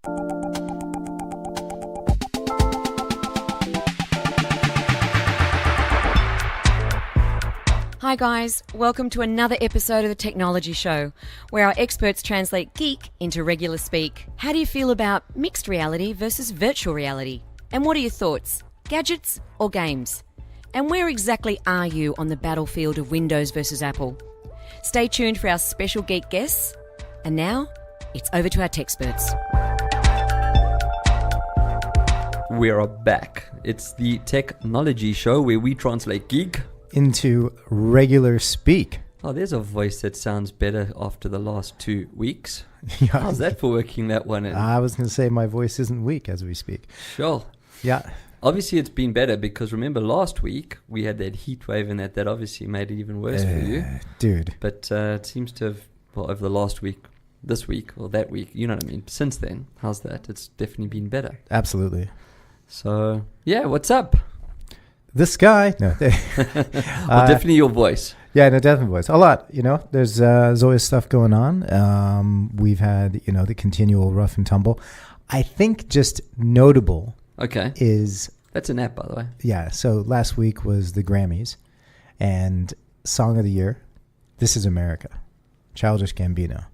Hi guys, welcome to another episode of the Technology Show, where our experts translate geek into regular speak. How do you feel about mixed reality versus virtual reality? And what are your thoughts? Gadgets or games? And where exactly are you on the battlefield of Windows versus Apple? Stay tuned for our special geek guests. And now, it's over to our Techsperts. We are back. It's the Technology Show where we translate geek into regular speak. Oh, there's a voice that sounds better after the last 2 weeks. Yeah. How's that for working that one in? I was going to say my voice isn't weak as we speak. Sure. Yeah. Obviously, it's been better because remember last week we had that heat wave and that obviously made it even worse for you. Dude. But it seems to have, well, over the last week, this week or that week, you know what I mean? Since then, how's that? It's definitely been better. Absolutely. So, yeah, what's up? This guy. No. Well, definitely your voice. Yeah, no, definitely voice. A lot, you know. There's always stuff going on. We've had, you know, the continual rough and tumble. I think just notable is... That's an app, by the way. Yeah, so last week was the Grammys. And Song of the Year, This Is America. Childish Gambino.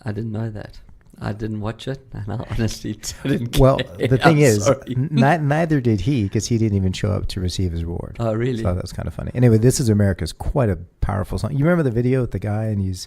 I didn't know that. I didn't watch it, and I honestly didn't Well, care. the thing is, sorry. neither did he, because he didn't even show up to receive his reward. Oh, really? So that was kind of funny. Anyway, This Is America is quite a powerful song. You remember the video with the guy, and he's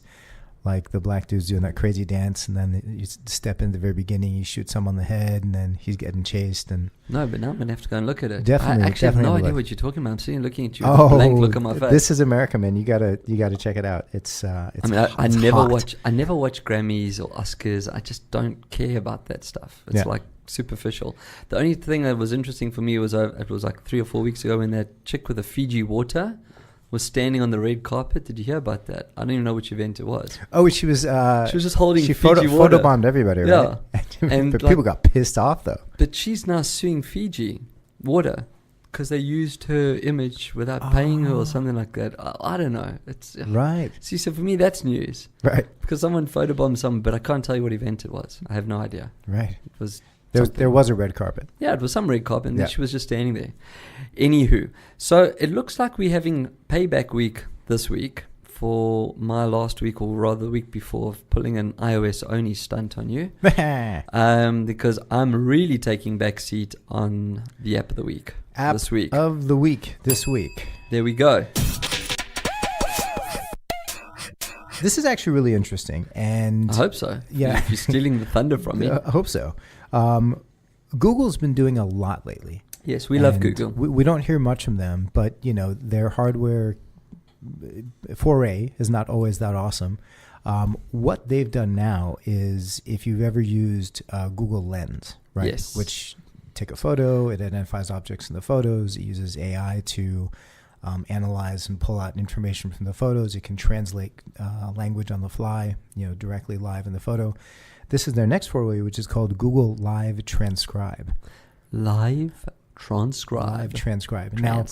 like, the black dude's doing that crazy dance, and then you step in the very beginning, you shoot someone on the head, and then he's getting chased. And No, but now I'm going to have to go and look at it. Definitely, I actually have definitely no have a idea look. what you're talking about. I'm sitting looking at you with a blank look on my face. This Is America, man. You gotta check it out. It's I mean, I it's never hot. I never watch Grammys or Oscars. I just don't care about that stuff. It's like superficial. The only thing that was interesting for me was it was like 3 or 4 weeks ago when that chick with the Fiji water was standing on the red carpet. Did you hear about that? I don't even know which event it was. Oh, she was just holding she Fiji water. photobombed everybody, right? Yeah. And And but people got pissed off though. But she's now suing Fiji water because they used her image without paying her or something like that. I don't know. It's Right. See, so for me, that's news. Right. Because someone photobombed someone, but I can't tell you what event it was. I have no idea. Right. It was There was a red carpet. Yeah, it was some red carpet, and Yeah. then she was just standing there. Anywho, so it looks like we're having payback week this week for my last week, or rather the week before, of pulling an iOS-only stunt on you. Because I'm really taking back seat on the app of the week this week. Of the week this week. There we go. This is actually really interesting, and I hope so. Yeah. If you're stealing the thunder from me. I hope so. Google's been doing a lot lately. Yes, we love And Google. We don't hear much from them, but you know their hardware foray is not always that awesome. What they've done now is, if you've ever used Google Lens, right? Yes. Which take a photo, it identifies objects in the photos, it uses AI to analyze and pull out information from the photos. It can translate language on the fly, you know, directly live in the photo. This is their next foray, which is called Google Live Transcribe. Live Transcribe. Now,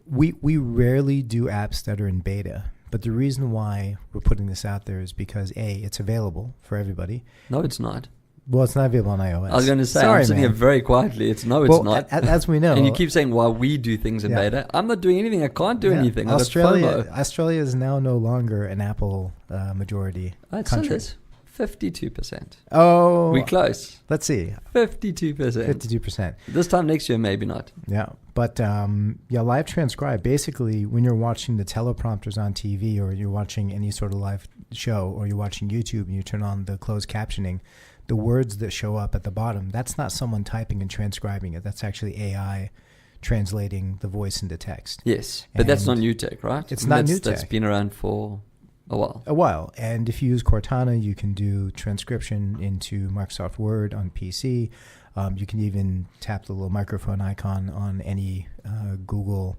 we rarely do apps that are in beta, but the reason why we're putting this out there is because A, it's available for everybody. No, it's not. Well, it's not available on iOS. I was going to say, Sorry, I'm sitting man. here very quietly. It's not. As we know. And you keep saying, well, we do things in beta. I'm not doing anything. I can't do anything. Australia is now no longer an Apple majority country. It's 52%. Oh. We're close. Let's see. 52%. 52%. This time next year, maybe not. Yeah. But Live Transcribe, basically, when you're watching the teleprompters on TV, or you're watching any sort of live show, or you're watching YouTube and you turn on the closed captioning, the words that show up at the bottom, that's not someone typing and transcribing it. That's actually AI translating the voice into text. Yes. But that's not new tech, right? It's not new tech. That's been around for a while. And if you use Cortana, you can do transcription into Microsoft Word on PC. You can even tap the little microphone icon on any Google,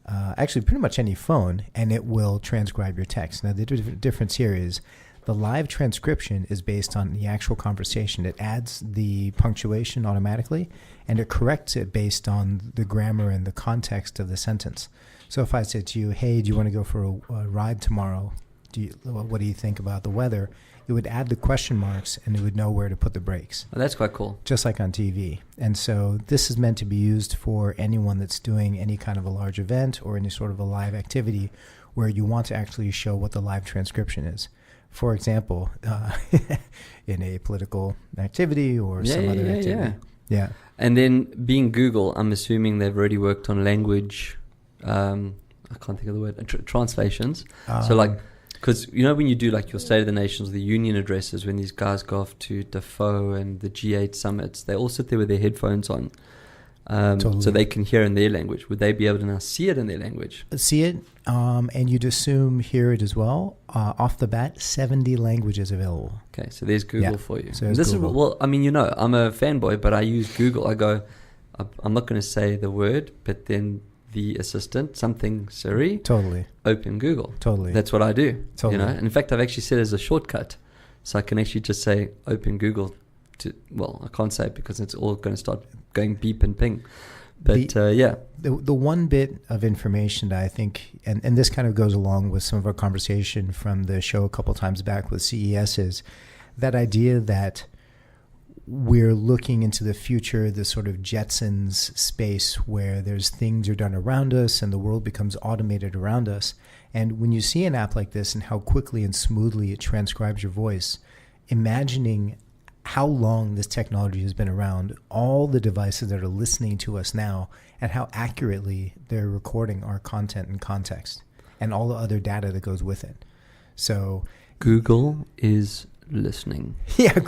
actually pretty much any phone, and it will transcribe your text. Now, the difference here is the live transcription is based on the actual conversation. It adds the punctuation automatically, and it corrects it based on the grammar and the context of the sentence. So if I said to you, hey, do you want to go for a ride tomorrow? What do you think about the weather? it would add the question marks and it would know where to put the brakes. Oh, that's quite cool. Just like on TV. And so this is meant to be used for anyone that's doing any kind of a large event or any sort of a live activity where you want to actually show what the live transcription is. For example, in a political activity or some other activity. Yeah. And then being Google, I'm assuming they've already worked on language, I can't think of the word, translations. So like, because you know when you do like your State of the Nations, the Union addresses, when these guys go off to Davos and the G8 summits, they all sit there with their headphones on. Totally. So they can hear in their language. Would they be able to now see it in their language? See it, and you'd assume hear it as well. Off the bat, 70 languages available. Okay, so there's Google for you. So this Google. is well, I mean, you know, I'm a fanboy, but I use Google. I go, I'm not going to say the word, but then the assistant, something Siri, Totally. open Google. Totally. That's what I do. Totally. You know, and in fact, I've actually set it as a shortcut, so I can actually just say open Google. Well, I can't say it because it's all going to start going beep and ping. But The one bit of information that I think, and this kind of goes along with some of our conversation from the show a couple times back with CES, is that idea that we're looking into the future, this sort of Jetsons space where there's things are done around us and the world becomes automated around us. And when you see an app like this and how quickly and smoothly it transcribes your voice, imagining how long this technology has been around, all the devices that are listening to us now, and how accurately they're recording our content and context and all the other data that goes with it. So Google is listening. Yeah,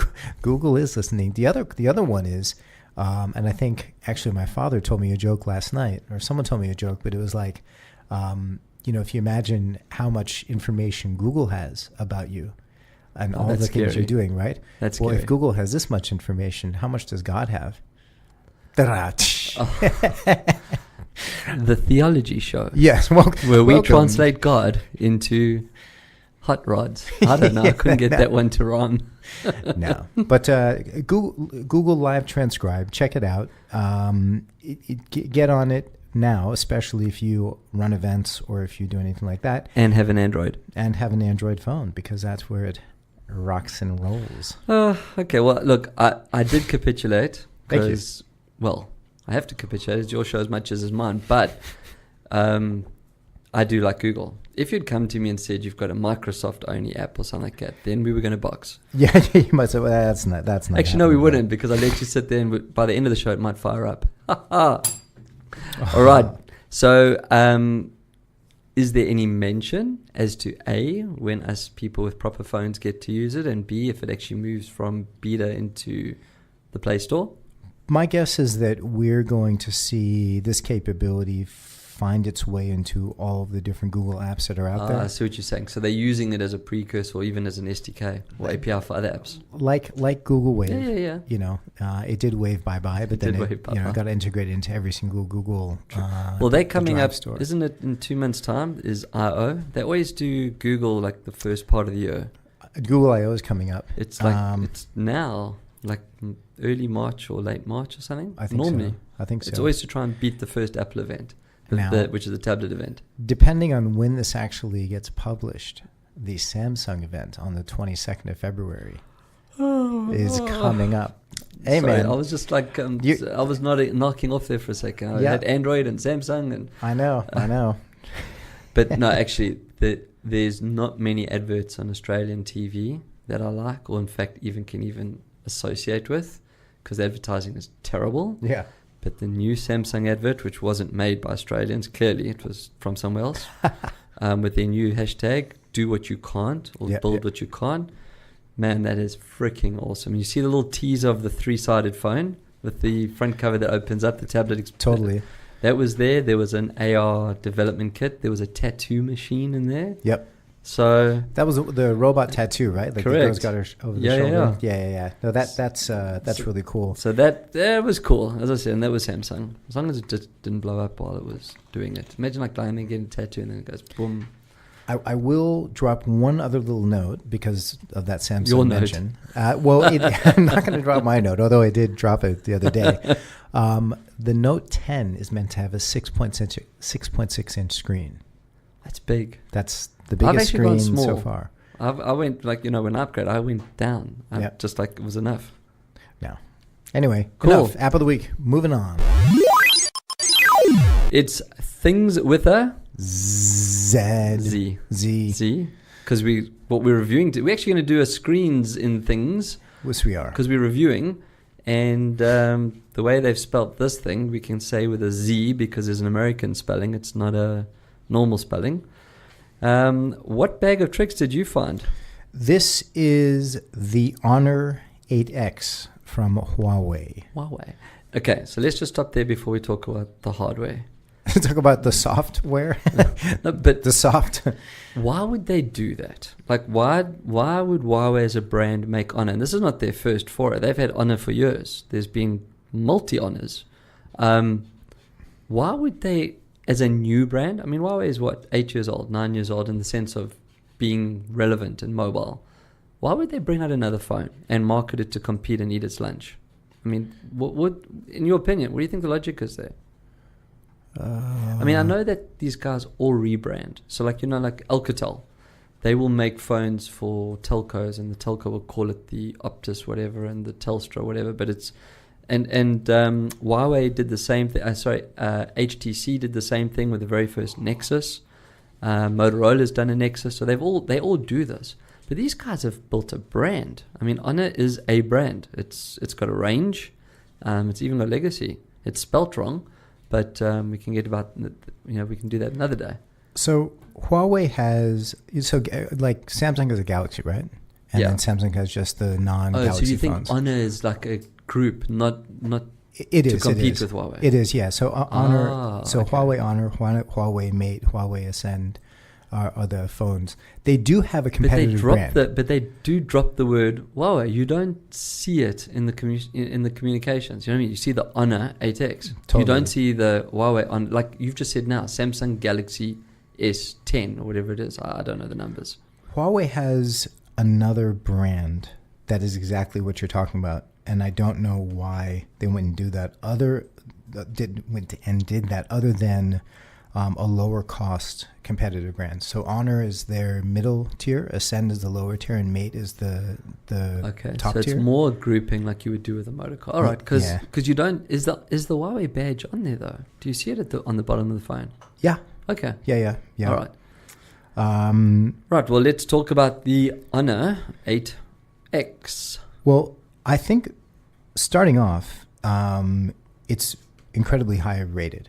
Google is listening. The other one is, and I think actually my father told me a joke last night, or someone told me a joke, but it was like, if you imagine how much information Google has about you and all the things you're doing, right? That's well, scary. if Google has this much information, how much does God have? The Theology Show. Yes, where we welcome. translate God into hot rods. I don't know. I couldn't get that one to rhyme. No, but Google Live Transcribe, check it out. Get on it now, especially if you run events or if you do anything like that. And have an Android. And have an Android phone, because that's where it rocks and rolls. Okay, well, look, I did capitulate. Thank you. Well, I have to capitulate. It's your show as much as it's mine. But I do like Google. If you'd come to me and said you've got a Microsoft-only app or something like that, then we were going to box. Yeah, you might say, well, that's not Actually, no, we wouldn't, because I let you sit there and by the end of the show, it might fire up. All right. So is there any mention as to A, when us people with proper phones get to use it, and B, if it actually moves from beta into the Play Store? My guess is that we're going to see this capability find its way into all of the different Google apps that are out there. I see what you're saying. So they're using it as a precursor or even as an SDK or API for other apps. Like Google Wave. Yeah. It did Wave bye-bye, but then it got integrated into every single Google well, they're coming up, store. Isn't it in 2 months' time, is I.O.? They always do Google like the first part of the year. Google I.O. is coming up. It's like, it's now, like early March or late March or something. I think Normally. I think so. It's always to try and beat the first Apple event, which is the tablet event. Depending on when this actually gets published, the Samsung event on the 22nd of February is coming up. Hey, Sorry, man. I was just like, I was not knocking off there for a second. I had Android and Samsung. And I know. But no, actually, there's not many adverts on Australian TV that I like, or in fact can even associate with, because advertising is terrible. Yeah. But the new Samsung advert, which wasn't made by Australians, clearly it was from somewhere else, with their new hashtag, do what you can't, or build what you can't. Man, that is freaking awesome. You see the little teaser of the 3-sided phone with the front cover that opens up, the tablet. Totally. That was there. There was an AR development kit. There was a tattoo machine in there. Yep. So that was the robot tattoo, right? Like correct. The girl's got her over the shoulder. Yeah. No, that's really cool. So that was cool, as I said, and that was Samsung. As long as it just didn't blow up while it was doing it. Imagine like lying there getting a tattoo and then it goes boom. I will drop one other little note because of that Samsung Your mention. I'm not going to drop my note, although I did drop it the other day. The Note 10 is meant to have a 6.6 inch screen. That's big. That's the biggest screen so far. I went, like, when I upgrade, I went down. Just like it was enough. No. Anyway, cool. Enough. App of the week. Moving on. It's Thingz with a Z. Because what we're reviewing, we're actually going to do a screens in Thingz. Yes, we are. Because we're reviewing. And the way they've spelt this thing, we can say with a Z because there's an American spelling. It's not a normal spelling. What bag of tricks did you find? This is the Honor 8X from Huawei. Okay, so let's just stop there before we talk about the hardware. Talk about the software. No, but the soft. Why would they do that? Like, why would Huawei as a brand make Honor? And this is not their first foray. They've had Honor for years. There's been multi-Honors. Why would they, as a new brand? I mean, Huawei is 8 years old, 9 years old in the sense of being relevant in mobile. Why would they bring out another phone and market it to compete and eat its lunch? I mean, what in your opinion, what do you think the logic is there? I mean, I know that these guys all rebrand. So, like Alcatel, they will make phones for telcos, and the telco will call it the Optus whatever and the Telstra whatever. But it's and Huawei did the same thing. HTC did the same thing with the very first Nexus. Motorola's done a Nexus, so they all do this. But these guys have built a brand. I mean, Honor is a brand. It's got a range. It's even got legacy. It's spelt wrong. But we can we can do that another day. So Huawei has, like Samsung has a Galaxy, right? And then Samsung has just the non-Galaxy phones. So you think Honor is like a group, not it to is, compete with Huawei? It is, yeah. So Honor, Huawei Honor, Huawei Mate, Huawei Ascend are the phones. They do have a competitive brand. But they do drop the word Huawei. You don't see it in the communications. You know what I mean? You see the Honor 8X. Totally. You don't see the Huawei on, like you've just said now, Samsung Galaxy S10 or whatever it is. I don't know the numbers. Huawei has another brand that is exactly what you're talking about, and I don't know why they wouldn't do that. Did that other than a lower cost competitive brand. So Honor is their middle tier, Ascend is the lower tier, and Mate is the top tier. So it's more grouping like you would do with a motor car. All right, because you don't, is the Huawei badge on there though? Do you see it on the bottom of the phone? Yeah. Okay. Yeah. All right. Right, well, let's talk about the Honor 8X. Well, I think starting off, it's incredibly high rated.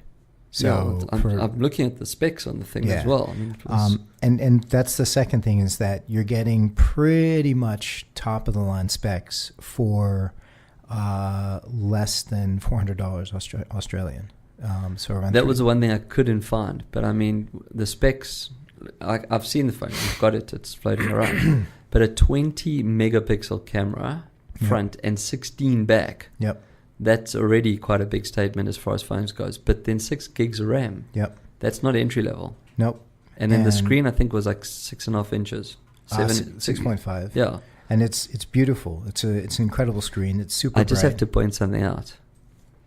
So I'm looking at the specs on the thing as well. I mean, and that's the second thing, is that you're getting pretty much top of the line specs for less than $400 Australian. So around that was the one thing I couldn't find. But I mean, the specs, I've seen the phone. You've got it. It's floating around. But a 20 megapixel camera front and 16 back. Yep. That's already quite a big statement as far as phones goes. But then 6 gigs of RAM. Yep. That's not entry level. Nope. And then the screen, I think, was like 6.5 inches. 6.5. Yeah. And it's beautiful. It's an incredible screen. It's super bright. I just have to point something out.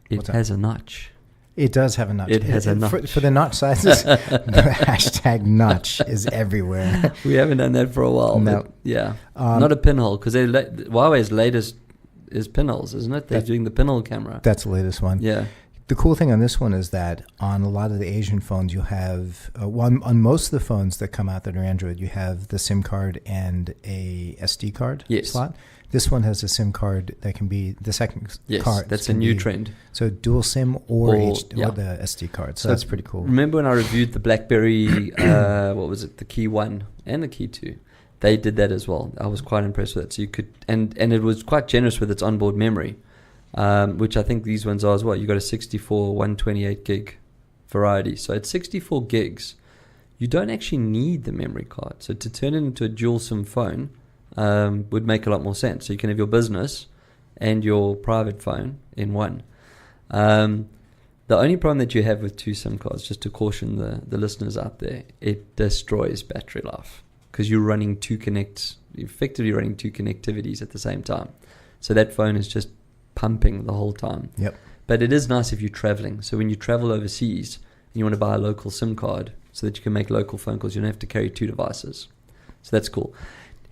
It has a notch. It does have a notch. It has a notch. For the notch sizes, the hashtag notch is everywhere. We haven't done that for a while. No. Yeah. Not a pinhole, because Huawei's latest is pinholes, isn't it? They're doing the pinhole camera. That's the latest one. Yeah. The cool thing on this one is that on a lot of the Asian phones, you'll have, on most of the phones that come out that are Android, you have the SIM card and a SD card slot. This one has a SIM card that can be the second card. That's a new trend. So dual SIM or the SD card. So that's pretty cool. Remember when I reviewed the BlackBerry, what was it, the Key 1 and the Key 2? They did that as well. I was quite impressed with it. So you could, and it was quite generous with its onboard memory, which I think these ones are as well. You got a 64, 128 gig variety. So at 64 gigs, you don't actually need the memory card. So to turn it into a dual SIM phone would make a lot more sense. So you can have your business and your private phone in one. The only problem that you have with 2 SIM cards, just to caution the listeners out there, it destroys battery life. Because you're effectively running 2 connectivities at the same time. So that phone is just pumping the whole time. Yep. But it is nice if you're traveling. So when you travel overseas and you want to buy a local SIM card so that you can make local phone calls, you don't have to carry 2 devices. So that's cool.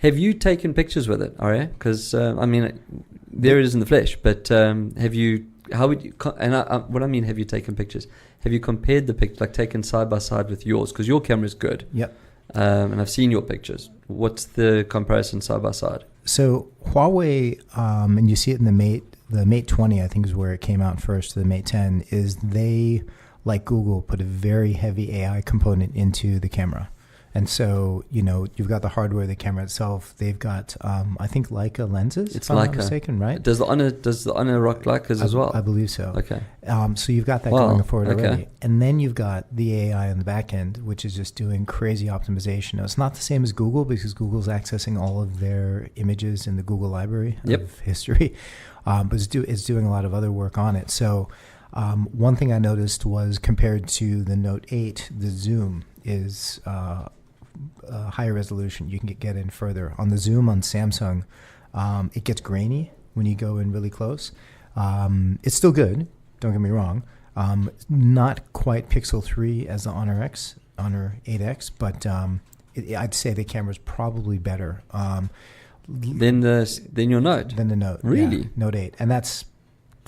Have you taken pictures with it, Aryeh? Because I mean, there it is in the flesh. But have you? How would you? What I mean, have you taken pictures? Have you compared the picture, like taken side by side with yours? Because your camera is good. Yep. And I've seen your pictures. What's the comparison side by side? So Huawei, and you see it in the Mate 20, I think is where it came out first, the Mate 10, is they, like Google, put a very heavy AI component into the camera. And so, you've got the hardware, the camera itself. They've got, I think, Leica lenses, It's if I'm not Leica. mistaken, right? Does the Honor rock Leicas as well? I believe so. Okay. So you've got that Wow, going forward okay. already. And then you've got the AI on the back end, which is just doing crazy optimization. Now, it's not the same as Google because Google's accessing all of their images in the Google library of history. But it's doing a lot of other work on it. So one thing I noticed was compared to the Note 8, the zoom is higher resolution. You can get in further. On the zoom on Samsung, it gets grainy when you go in really close. It's still good, don't get me wrong. Not quite Pixel 3 as the Honor 8X, but I'd say the camera's probably better. Then your Note? Than the Note. Really? Yeah, Note 8. And that's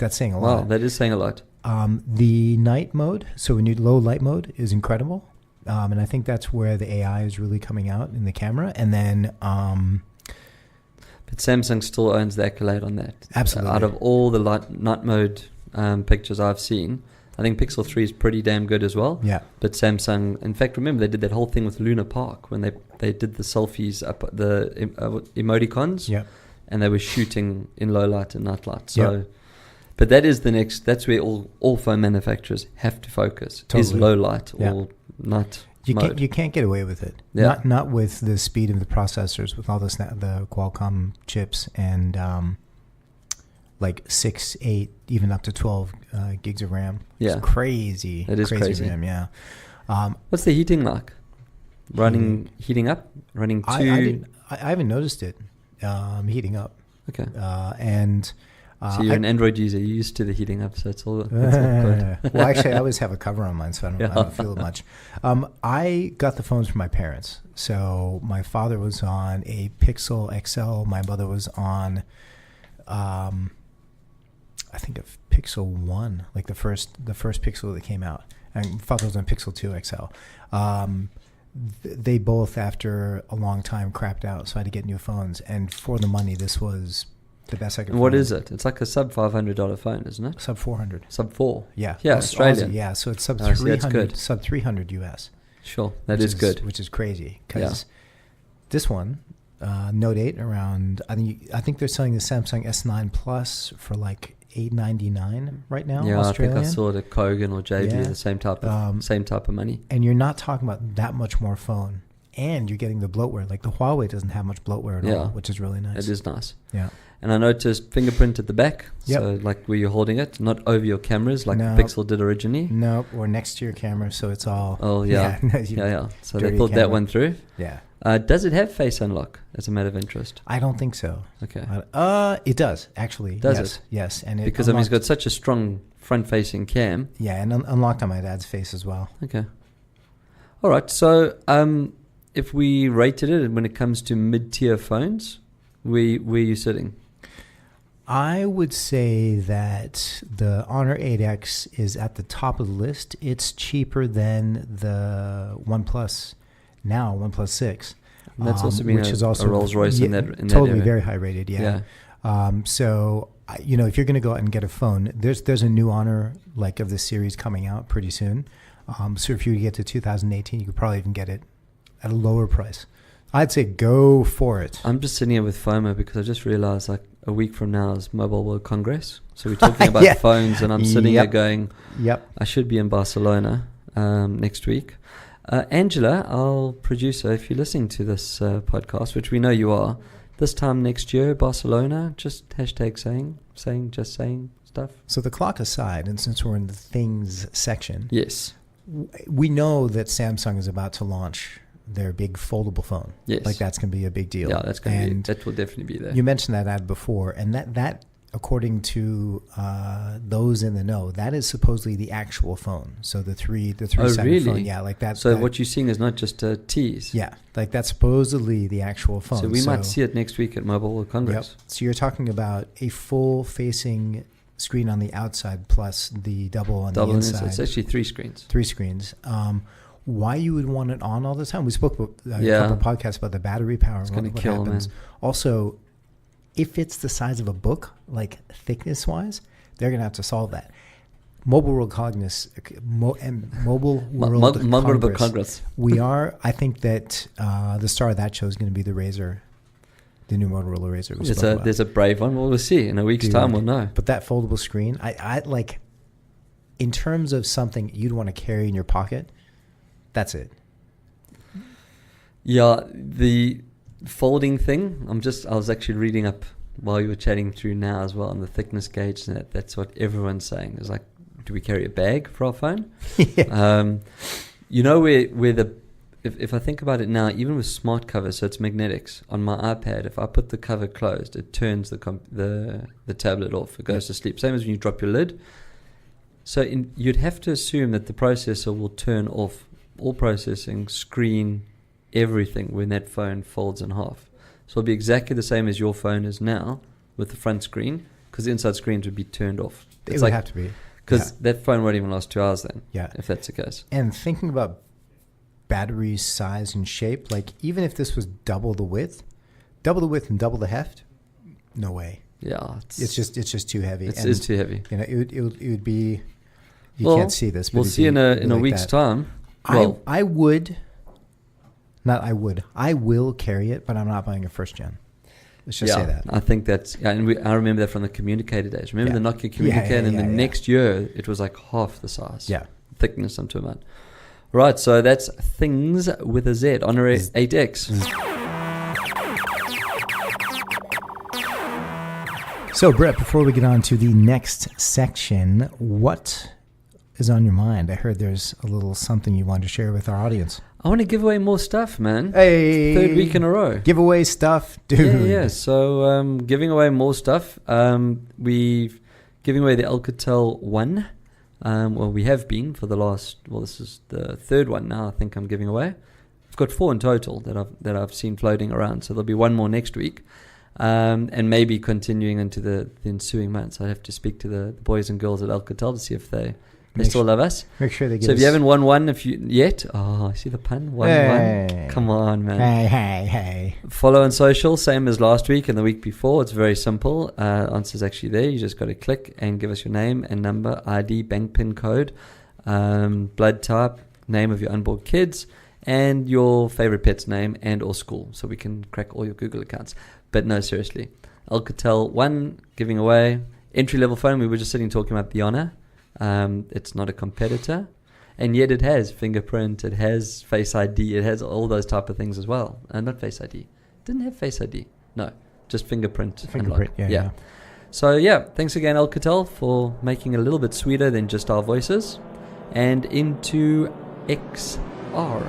saying a lot. Wow, that is saying a lot. The night mode, so when you low light mode, is incredible. And I think that's where the AI is really coming out in the camera. And then... but Samsung still owns the accolade on that. Absolutely. Out of all the night mode pictures I've seen, I think Pixel 3 is pretty damn good as well. Yeah. But Samsung, in fact, remember they did that whole thing with Luna Park when they did the selfies up the emoticons. Yeah. And they were shooting in low light and night light. So, but that's where all phone manufacturers have to focus. Totally. Is low light or night mode. You can't get away with it. Yeah. Not with the speed of the processors, with all the Qualcomm chips and like 6, 8, even up to 12 gigs of RAM. Yeah. It's crazy. It is crazy. RAM, yeah. What's the heating like? Heating up? Running too... I haven't noticed it heating up. Okay. And... so you're an Android user. You're used to the heating up, so it's all good. Well, actually, I always have a cover on mine, so I don't feel it much. I got the phones from my parents. So my father was on a Pixel XL. My mother was on, I think, a Pixel 1, like the first Pixel that came out. And my father was on Pixel 2 XL. They both, after a long time, crapped out, so I had to get new phones. And for the money, this was... the best I could find. What is it? It's like a sub $500 phone, isn't it? Sub 400. Sub 4. Yeah. Yeah, Well, Australian. Aussie, yeah, so it's sub Oh, so 300. that's good. Sub 300 US. Sure, that is good. Which is crazy because this one, Note 8, around. I think they're selling the Samsung S9 Plus for like $899 right now. Yeah, Australian. I think I saw the Kogan or JD, Yeah. the same type of money. And you're not talking about that much more phone, and you're getting the bloatware. Like the Huawei doesn't have much bloatware at all, which is really nice. It is nice. Yeah. And I noticed fingerprint at the back. Yep. So like where you're holding it, not over your cameras like No. the Pixel did originally. Nope, or next to your camera, so it's all... Oh, yeah. Yeah. Yeah. So they Dirty thought that camera. one through. Yeah. Does it have face unlock as a matter of interest? I don't think so. Okay. It does, actually. Does yes. it? Yes. And it Because it's got such a strong front-facing cam. Yeah, and unlocked on my dad's face as well. Okay. All right. So if we rated it when it comes to mid-tier phones, where are you sitting? I would say that the Honor 8X is at the top of the list. It's cheaper than the OnePlus 6. And that's also been which is also a Rolls-Royce in that totally area. very high rated, yeah. So, if you're going to go out and get a phone, there's a new Honor like of this series coming out pretty soon. So if you get to 2018, you could probably even get it at a lower price. I'd say go for it. I'm just sitting here with FOMO because I just realized like a week from now is Mobile World Congress. So we're talking about phones and I'm sitting here going, I should be in Barcelona next week. Angela, our producer, if you're listening to this podcast, which we know you are, this time next year, Barcelona, just hashtag saying stuff. So the clock aside, and since we're in the things section, yes, we know that Samsung is about to launch their big foldable phone. Yes. Like that's going to be a big deal. Yeah, that's going to be, that will definitely be there. You mentioned that ad before, and that according to those in the know, that is supposedly the actual phone. So the three-sided really? phone, yeah, like that. So what you're seeing is not just a tease. Yeah, like that's supposedly the actual phone. So we might see it next week at Mobile World Congress. Yep. So you're talking about a full-facing screen on the outside plus the double on the inside. It's actually 3 screens. 3 screens. Why you would want it on all the time? We spoke about a couple of podcasts about the battery power. It's going to kill, man. Also, if it's the size of a book, like thickness-wise, they're going to have to solve that. Mobile World Congress, Mobile World Congress. I think that the star of that show is going to be the Razr, the new Motorola Razr. There's a brave one. We'll see. In a week's time, we'll know. But that foldable screen, I like, in terms of something you'd want to carry in your pocket, that's it. Yeah, the folding thing, I was actually reading up while you were chatting through now as well on the thickness gauge, and that's what everyone's saying. It's like, do we carry a bag for our phone? Yeah. You know where if I think about it now, even with smart covers, so it's magnetics on my iPad, if I put the cover closed, it turns the tablet off. It goes to sleep. Same as when you drop your lid. So you'd have to assume that the processor will turn off all processing, screen, everything when that phone folds in half. So it'll be exactly the same as your phone is now with the front screen, because the inside screens would be turned off. It would have to be. Because that phone won't even last 2 hours then, if that's the case. And thinking about battery size and shape, like even if this was double the width and double the heft, no way. Yeah. It's just too heavy. It is too heavy. You know, it would be, can't see this. But we'll see in a week's time. Well, I will carry it, but I'm not buying a first gen. Let's just say that. I think that's, and I remember that from the communicator days. Remember the Nokia communicator, and the next year it was like half the size. Yeah. Thickness, I'm talking about. Right, so that's Thingz with a Z, Honor 8X. So, Brett, before we get on to the next section, what is on your mind? I heard there's a little something you want to share with our audience. I want to give away more stuff, man. Hey, 3rd week in a row. Giveaway stuff, dude. Yeah. So giving away more stuff. We've giving away the Alcatel One. We have been for the last. Well, this is the 3rd one now. I think I'm giving away. I've got 4 in total that I've seen floating around. So there'll be 1 more next week, and maybe continuing into the ensuing months. I have to speak to the boys and girls at Alcatel to see if they still love us. Make sure they get. So if you haven't won one, yet, I see the pun. One. Come on, man. Hey. Follow on social, same as last week and the week before. It's very simple. Answer's actually there. You just got to click and give us your name and number, ID, bank PIN code, blood type, name of your unborn kids, and your favorite pet's name and or school, so we can crack all your Google accounts. But no, seriously, Alcatel One giving away entry level phone. We were just sitting talking about the Honor. It's not a competitor, and yet it has fingerprint, it has Face ID, it has all those type of things as well. Not Face ID. It didn't have Face ID. No, just fingerprint. Yeah. So thanks again, Alcatel, for making it a little bit sweeter than just our voices. And into XR.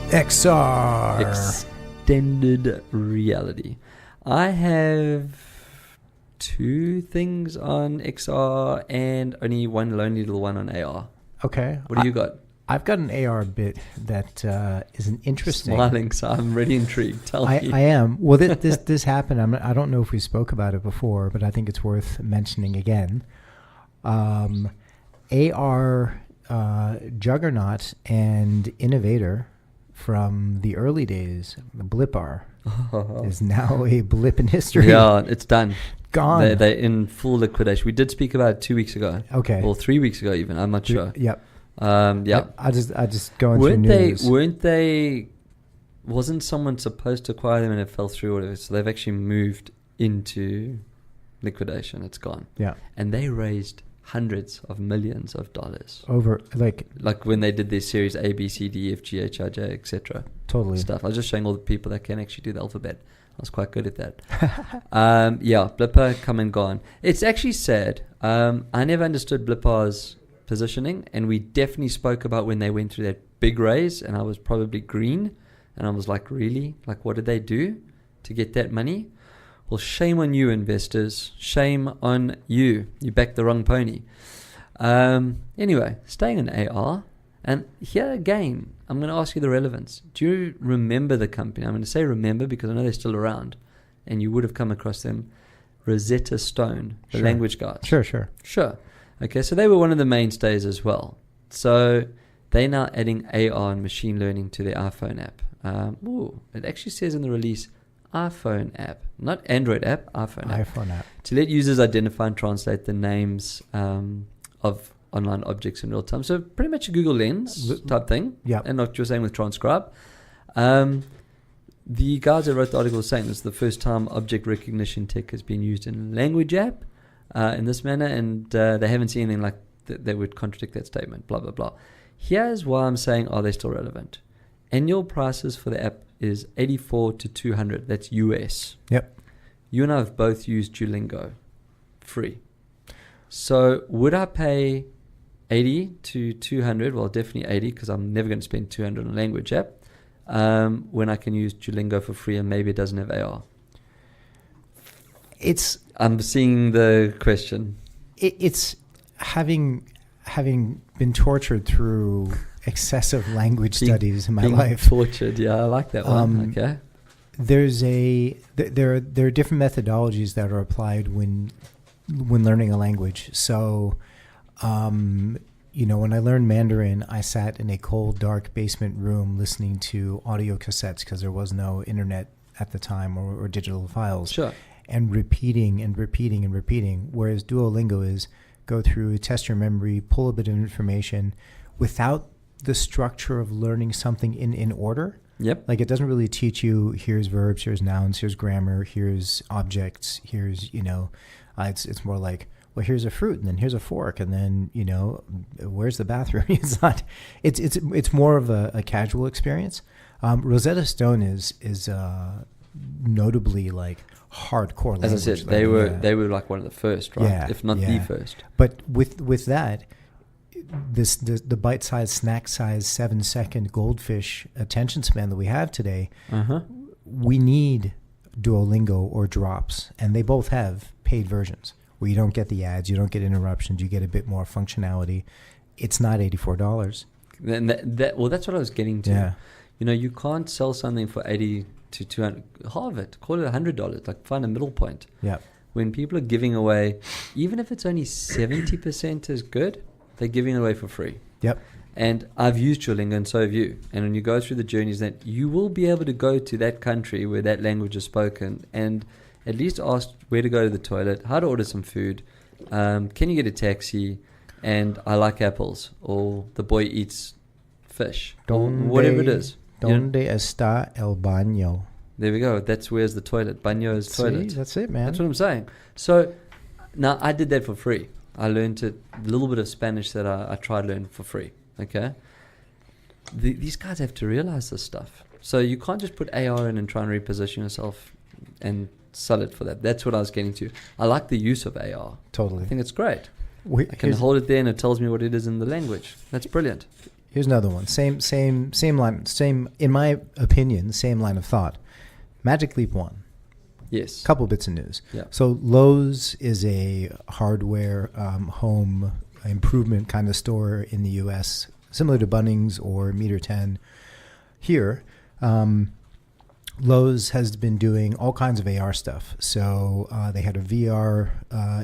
XR. Extended reality. I have 2 things on XR and only one lonely little one on AR. Okay. What do you got? I've got an AR bit that is an interesting. Smiling, so I'm really intrigued. Tell me. I am. Well, this happened. I don't know if we spoke about it before, but I think it's worth mentioning again. AR juggernaut and innovator from the early days, the Blipar, is now a blip in history. Yeah, it's done. Gone. They're in full liquidation. We did speak about it 2 weeks ago. Okay. Or 3 weeks ago even. I'm not sure. Yep. I just going through news. Wasn't someone supposed to acquire them and it fell through or whatever? So they've actually moved into liquidation. It's gone. Yeah. And they raised hundreds of millions of dollars over like when they did their series A, B, C, D, F, G, H, I, J, etc. Totally stuff. I was just showing all the people that can actually do the alphabet. I was quite good at that. Blipar come and gone. It's actually sad. I never understood Blipar's positioning, and we definitely spoke about when they went through that big raise, and I was probably green. And I was like, really? Like, what did they do to get that money? Well, shame on you, investors. Shame on you. You backed the wrong pony. Anyway, staying in AR. And here again, I'm going to ask you the relevance. Do you remember the company? I'm going to say remember because I know they're still around. And you would have come across them. Rosetta Stone, the language guys. Sure. Okay, so they were one of the mainstays as well. So they're now adding AR and machine learning to their iPhone app. It actually says in the release, iPhone app, not Android app, iPhone app. To let users identify and translate the names of online objects in real time. So pretty much a Google Lens type thing. Yeah. And what you're saying with Transcribe. The guys that wrote the article were saying this is the first time object recognition tech has been used in a language app in this manner, and they haven't seen anything like that would contradict that statement, blah, blah, blah. Here's why I'm saying, are they still relevant? Annual prices for the app is $84 to $200. That's US. Yep. You and I have both used Duolingo free. So would I pay 80 to 200? Well, definitely 80 because I'm never going to spend 200 on a language app when I can use Duolingo for free and maybe it doesn't have AR. I'm seeing the question. It's having been tortured through excessive language studies in my life. Tortured, yeah, I like that one. Okay. There are different methodologies that are applied when learning a language. So, when I learned Mandarin, I sat in a cold, dark basement room listening to audio cassettes because there was no internet at the time or digital files. Sure. And repeating and repeating and repeating. Whereas Duolingo is go through, test your memory, pull a bit of information without the structure of learning something in order. Yep. Like it doesn't really teach you here's verbs, here's nouns, here's grammar, here's objects, here's, it's more like, well, here's a fruit and then here's a fork and then, where's the bathroom? It's more of a casual experience. Rosetta Stone is notably like hardcore language. As I said, they were like one of the first, right? Yeah, if not the first. But with that, the bite-sized, snack-sized, 7-second goldfish attention span that we have today, we need Duolingo or Drops, and they both have paid versions where you don't get the ads, you don't get interruptions, you get a bit more functionality. It's not $84. And that's what I was getting to. Yeah. You can't sell something for 80 to 200, halve it, call it $100, like find a middle point. Yeah. When people are giving away, even if it's only 70% is good, they're giving it away for free. Yep. And I've used Duolingo and so have you. And when you go through the journeys, that you will be able to go to that country where that language is spoken and at least ask where to go to the toilet, how to order some food, can you get a taxi, and I like apples, or the boy eats fish, or whatever it is. Donde está el baño? There we go. That's where's the toilet. Baño is toilet. See, that's it, man. That's what I'm saying. So now I did that for free. I learned a little bit of Spanish that I tried to learn for free. Okay. These guys have to realize this stuff. So you can't just put AR in and try and reposition yourself and sell it for that. That's what I was getting to. I like the use of AR. Totally. I think it's great. I can hold it there and it tells me what it is in the language. That's brilliant. Here's another one. Same line. In my opinion, same line of thought. Magic Leap 1. Yes. Couple bits of news. Yeah. So Lowe's is a hardware home improvement kind of store in the U.S., similar to Bunnings or Meter 10. Here, Lowe's has been doing all kinds of AR stuff. So they had a VR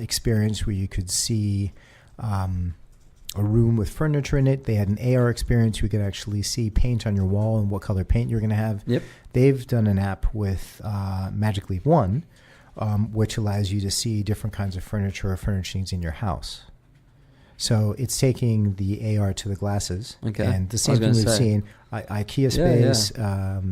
experience where you could see a room with furniture in it. They had an AR experience where you could actually see paint on your wall and what color paint you're going to have. Yep. They've done an app with Magic Leap 1, which allows you to see different kinds of furniture or furnishings in your house. So it's taking the AR to the glasses. Okay. And the same thing we've seen, IKEA space, a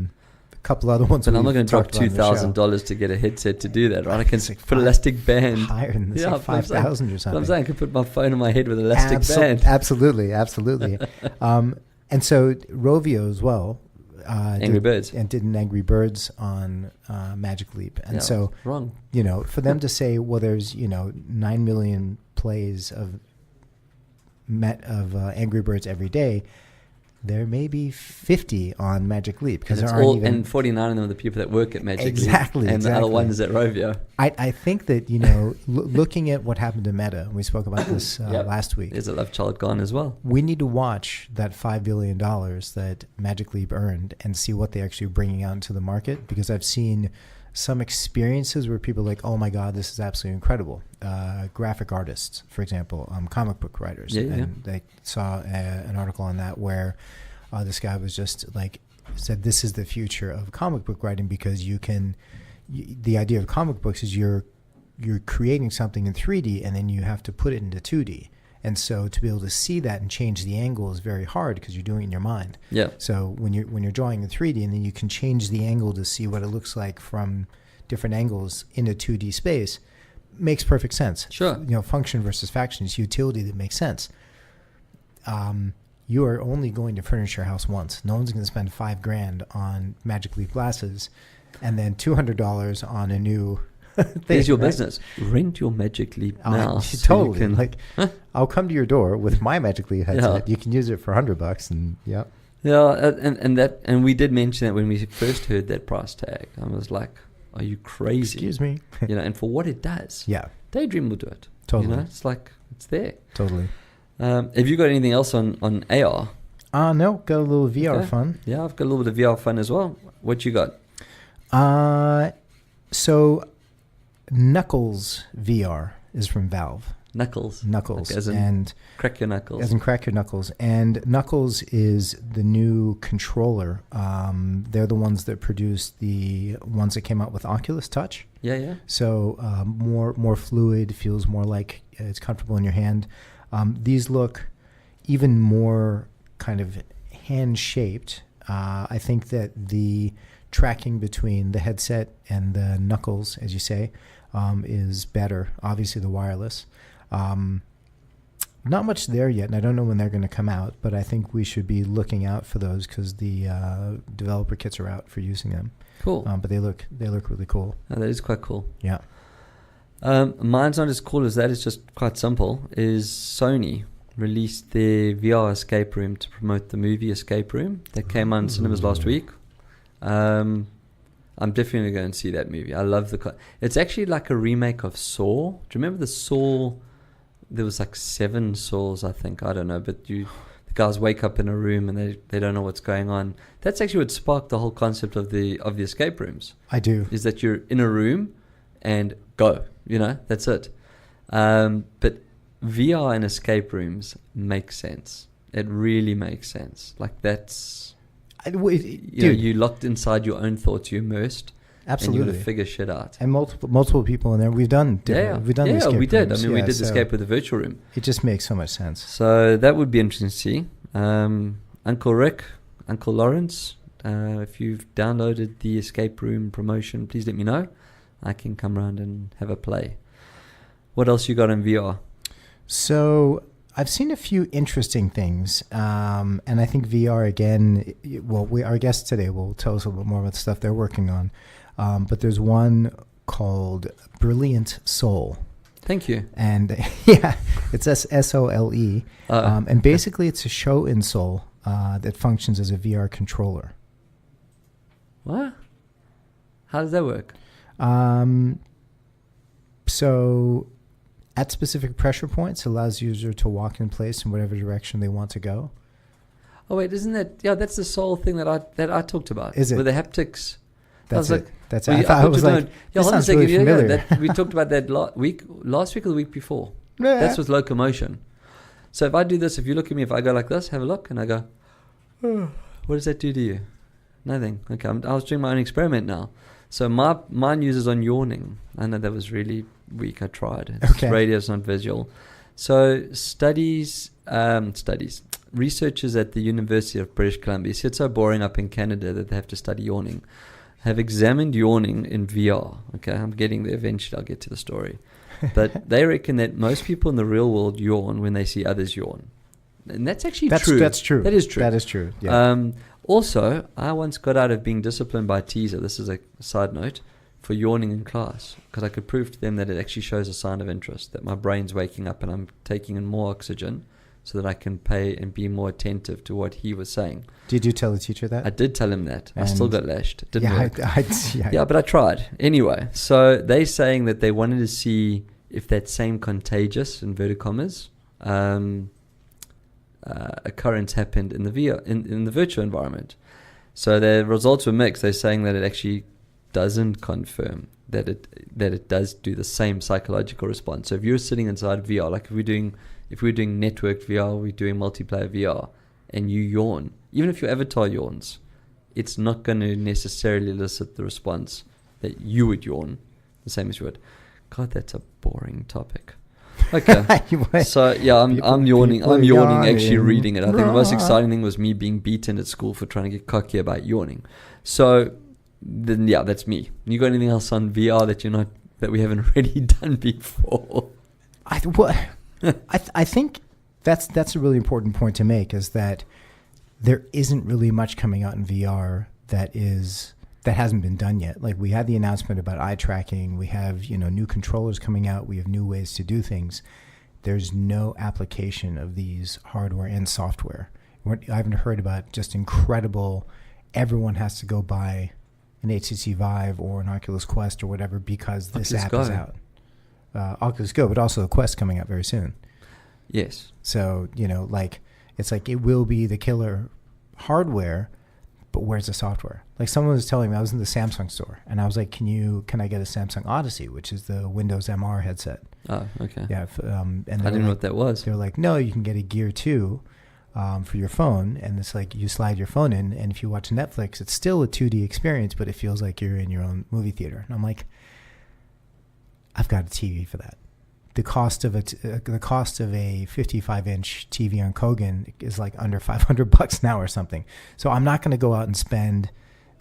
couple other ones. But I'm not going to drop $2,000 to get a headset to do that, right? I can put elastic band. Higher than this, like 5,000 or something. I'm saying I can put my phone on my head with elastic band. Absolutely. And so Rovio as well. Angry Birds. And did an Angry Birds on Magic Leap. And so, wrong. For them to say, well, there's, 9 million plays of Angry Birds every day, there may be 50 on Magic Leap because there it's aren't all, even. and 49 of them are the people that work at Magic Exactly, Leap, and the other one is at Rovio. I think that, looking at what happened to Meta, we spoke about this last week. There's a love child gone as well. We need to watch that $5 billion that Magic Leap earned and see what they're actually bringing out into the market, because I've seen some experiences where people are like, oh my God, this is absolutely incredible. Graphic artists, for example, comic book writers. And they saw an article on that where this guy was just like, said this is the future of comic book writing, because the idea of comic books is you're creating something in 3D and then you have to put it into 2D. And so to be able to see that and change the angle is very hard because you're doing it in your mind. Yeah. So when you're drawing in 3D and then you can change the angle to see what it looks like from different angles in a 2D space, makes perfect sense. Sure. Function versus faction is utility that makes sense. You are only going to furnish your house once. No one's going to spend $5,000 on Magic Leap glasses and then $200 on a new thing. Here's your right? business. Rent your Magic Leap now. Totally. So you can, I'll come to your door with my Magic Leap headset. You can use it for $100 and Yeah, and we did mention that when we first heard that price tag. I was like, are you crazy? Excuse me. And for what it does. Yeah. Daydream will do it. Totally. It's like, it's there. Totally. Have you got anything else on AR? No, got a little VR fun. Yeah, I've got a little bit of VR fun as well. What you got? So Knuckles VR is from Valve. Knuckles. Like as in and crack your knuckles. As in crack your knuckles. And Knuckles is the new controller. They're the ones that produce the ones that came out with Oculus Touch. Yeah. So more fluid, feels more like it's comfortable in your hand. These look even more kind of hand-shaped. I think that the tracking between the headset and the knuckles, as you say, is better. Obviously, the wireless. Not much there yet, and I don't know when they're going to come out, but I think we should be looking out for those because the developer kits are out for using them. Cool. But they look really cool. Oh, that is quite cool. Yeah. Mine's not as cool as that. It's just quite simple. Is Sony released their VR escape room to promote the movie Escape Room that came on cinemas last week. I'm definitely going to see that movie. I love it's actually like a remake of Saw. Do you remember the Saw? There was like 7 Saws, I think. I don't know, but the guys wake up in a room and they don't know what's going on. That's actually what sparked the whole concept of the escape rooms. I do. Is that you're in a room and go. That's it. But VR and escape rooms make sense. It really makes sense. Like that's, you're locked inside your own thoughts. You're immersed. Absolutely. And you got to figure shit out. And multiple people in there. We've done different. We've done the escape we did. rooms. I mean, we did the escape with the virtual room. It just makes so much sense. So that would be interesting to see. Uncle Rick, Uncle Lawrence, if you've downloaded the escape room promotion, please let me know. I can come around and have a play. What else you got in VR? So I've seen a few interesting things, and I think VR again. Well, our guest today will tell us a little bit more about the stuff they're working on. But there's one called Brilliant Soul. Thank you. And it's SOLE. And basically, it's a show in Seoul that functions as a VR controller. What? How does that work? So at specific pressure points, it allows the user to walk in place in whatever direction they want to go. Oh wait, isn't that? Yeah, that's the Soul thing that I talked about. Is it? With the haptics. That's it. That's well, it. I was like, this sounds really familiar. We talked about that last week or the week before. Yeah. That's with locomotion. So if I do this, if you look at me, if I go like this, have a look, and I go, what does that do to you? Nothing. Okay, I was doing my own experiment now. So mine uses on yawning. I know that was really weak. I tried. It's radio, it's not visual. So researchers at the University of British Columbia, see, it's so boring up in Canada that they have to study yawning, have examined yawning in VR. Okay, I'm getting there eventually. I'll get to the story. But they reckon that most people in the real world yawn when they see others yawn. And that's actually true. That's true. That is true. That is true. Yeah. Also, I once got out of being disciplined by Teaser. This is a side note. For yawning in class, because I could prove to them that it actually shows a sign of interest, that my brain's waking up and I'm taking in more oxygen so that I can pay and be more attentive to what he was saying. Did you tell the teacher that? I did tell him that. I still got lashed. It didn't work. Yeah, But I tried. Anyway, so they're saying that they wanted to see if that same contagious, inverted commas, occurrence happened in the VR, in the virtual environment. So the results were mixed. They're saying that it actually doesn't confirm that it does do the same psychological response. So if you're sitting inside VR, like if we're doing networked VR, we're doing multiplayer VR, and you yawn, even if your avatar yawns, it's not going to necessarily elicit the response that you would yawn, the same as you would. God, that's a boring topic. Okay. So yeah, I'm yawning. I'm yawning actually reading it. I think the most exciting thing was me being beaten at school for trying to get cocky about yawning. So then yeah, that's me. You got anything else on VR that we haven't already done before? I think that's a really important point to make, is that there isn't really much coming out in VR that hasn't been done yet. Like, we had the announcement about eye tracking. We have, new controllers coming out. We have new ways to do things. There's no application of these hardware and software. I haven't heard about just incredible, everyone has to go buy an HTC Vive or an Oculus Quest or whatever because this app is out. Oculus Go, but also the Quest coming out very soon. Yes. So, it's like it will be the killer hardware, but where's the software? Like, someone was telling me, I was in the Samsung store, and I was like, can I get a Samsung Odyssey, which is the Windows MR headset? Oh, okay. Yeah. And I didn't know what that was. They were like, no, you can get a Gear 2 for your phone, and it's like you slide your phone in, and if you watch Netflix, it's still a 2D experience, but it feels like you're in your own movie theater. And I'm like, I've got a TV for that. The cost of a 55-inch TV on Kogan is like under $500 now or something. So I'm not going to go out and spend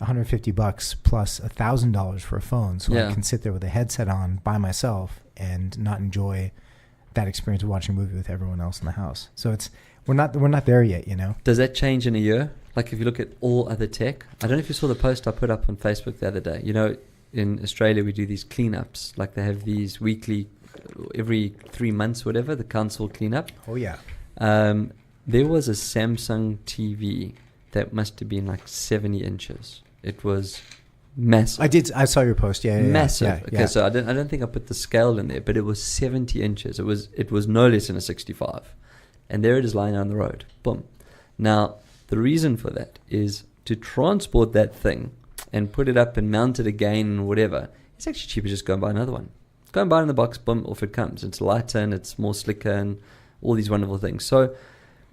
$150 plus $1,000 for a phone, so I can sit there with a headset on by myself and not enjoy that experience of watching a movie with everyone else in the house. So we're not there yet, Does that change in a year? Like, if you look at all other tech, I don't know if you saw the post I put up on Facebook the other day. In Australia we do these cleanups. Like, they have these weekly, every 3 months, whatever, the council cleanup. Oh yeah. There was a Samsung TV that must have been like 70 inches. It was massive. I saw your post. Yeah. Massive. Yeah. Okay, so I don't think I put the scale in there, but it was 70 inches. It was no less than a 65. And there it is lying on the road. Boom. Now, the reason for that is to transport that thing and put it up and mount it again and whatever. It's actually cheaper just go and buy another one. Go and buy it in the box, boom, off it comes. It's lighter and it's more slicker and all these wonderful things. So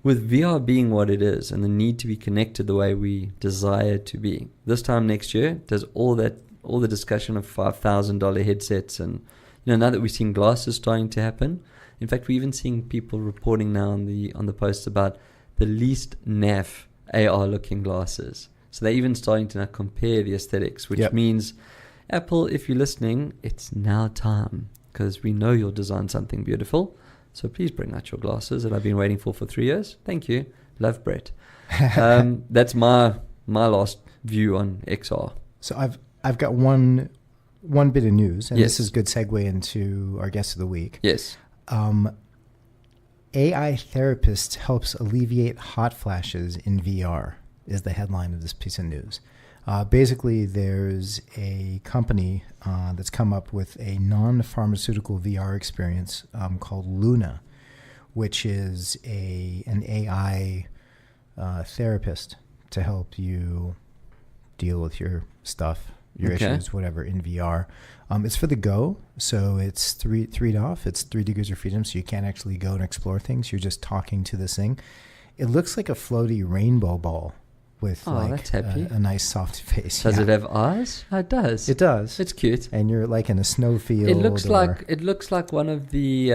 with VR being what it is and the need to be connected the way we desire to be, this time next year, there's all the discussion of $5,000 headsets, and now that we're seeing glasses starting to happen. In fact, we're even seeing people reporting now on the posts about the least naff AR looking glasses. So they're even starting to now compare the aesthetics, which means, Apple, if you're listening, it's now time, because we know you'll design something beautiful. So please bring out your glasses that I've been waiting for 3 years. Thank you. Love, Brett. That's my last view on XR. So I've got one bit of news, and this is a good segue into our guest of the week. Yes. AI therapist helps alleviate hot flashes in VR is the headline of this piece of news. Basically, there's a company that's come up with a non-pharmaceutical VR experience called Luna, which is an AI therapist to help you deal with your stuff, your issues, whatever, in VR. It's for the go, so it's 3 off. It's 3 degrees of freedom, so you can't actually go and explore things. You're just talking to this thing. It looks like a floaty rainbow ball with that's happy. A nice soft face. Does it have eyes? It does. It does. It's cute. And you're like in a snowfield. It looks like one of the